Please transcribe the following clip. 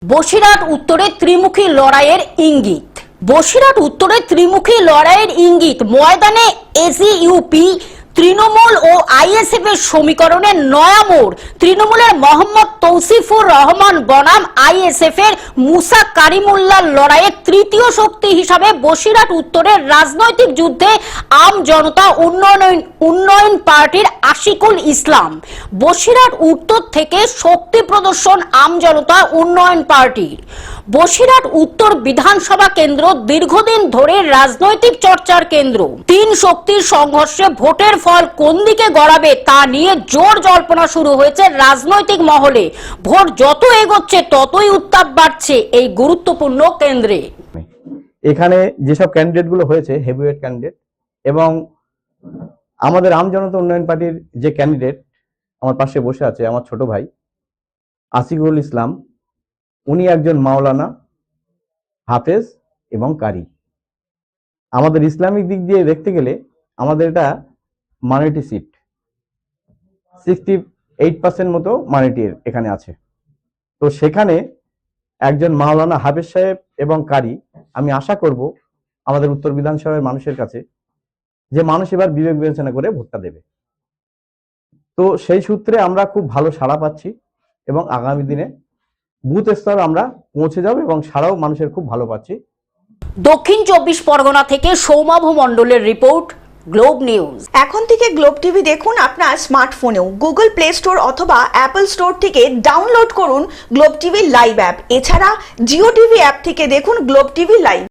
বসিরহাট উত্তরে ত্রিমুখী লড়াইয়ের ইঙ্গিত। বসিরহাট উত্তরে ত্রিমুখী লড়াইয়ের ইঙ্গিত। ময়দানে এসইউপি, তৃণমূল ও আইএসএফ এর সমীকরণে নয়া মোড়। তৃণমূলের মোহাম্মদ তৌসিফুর রহমান বনাম আইএসএফ এর মুসা কারিমুল্লাহর লড়াইয়ে তৃতীয় শক্তি হিসাবে বসিরহাট উত্তরের রাজনৈতিক যুদ্ধে আম জনতা উন্নয়ন পার্টির আশিকুল ইসলাম। বসিরহাট উত্তর থেকে শক্তি প্রদর্শন আম জনতা উন্নয়ন পার্টির। বসিরহাট উত্তর বিধানসভা কেন্দ্র দীর্ঘদিন ধরে রাজনৈতিক চর্চার কেন্দ্র। তিন শক্তির সংঘর্ষে ভোটের ফল কোন দিকে গড়াবে তা নিয়ে জোর জল্পনা শুরু হয়েছে রাজনৈতিক মহলে। ভোট যত এগোচ্ছে ততই উত্তাপ বাড়ছে এই গুরুত্বপূর্ণ কেন্দ্রে। এখানে যেসব ক্যান্ডিডেট গুলো হয়েছে হেভিওয়েট ক্যান্ডিডেট, এবং আমাদের আম জনতা উন্নয়ন পার্টির যে ক্যান্ডিডেট আমার পাশে বসে আছে, আমার ছোট ভাই আশিকুল ইসলাম, উনি একজন মাওলানা, হাফেজ এবং কারি। আমাদের ইসলামিক দিক দিয়ে দেখতে গেলে আমাদের এটা মাইনরিটি সিট, 68% মতো মাইনরিটি এখানে আছে। তো সেখানে একজন মাওলানা, হাফেজ সাহেব এবং কারি, আমি আশা করব আমাদের উত্তর বিধানসভার মানুষের কাছে যে মানুষ এবার বিবেক বিবেচনা করে ভোটটা দেবে। তো সেই সূত্রে আমরা খুব ভালো সাড়া পাচ্ছি এবং আগামী দিনে বুথ স্তর আমরা পৌঁছে যাব এবং সারাও মানুষের খুব ভালো পাচ্ছি। দক্ষিণ 24 পরগনা থেকে সৌমাভ মণ্ডলের রিপোর্ট, গ্লোব নিউজ। এখন থেকে গ্লোব টিভি দেখুন আপনার স্মার্টফোনেও। গুগল প্লে স্টোর অথবা অ্যাপল স্টোর থেকে ডাউনলোড করুন গ্লোব টিভি লাইভ অ্যাপ। এছাড়া জিও টিভি অ্যাপ থেকে দেখুন গ্লোব টিভি লাইভ।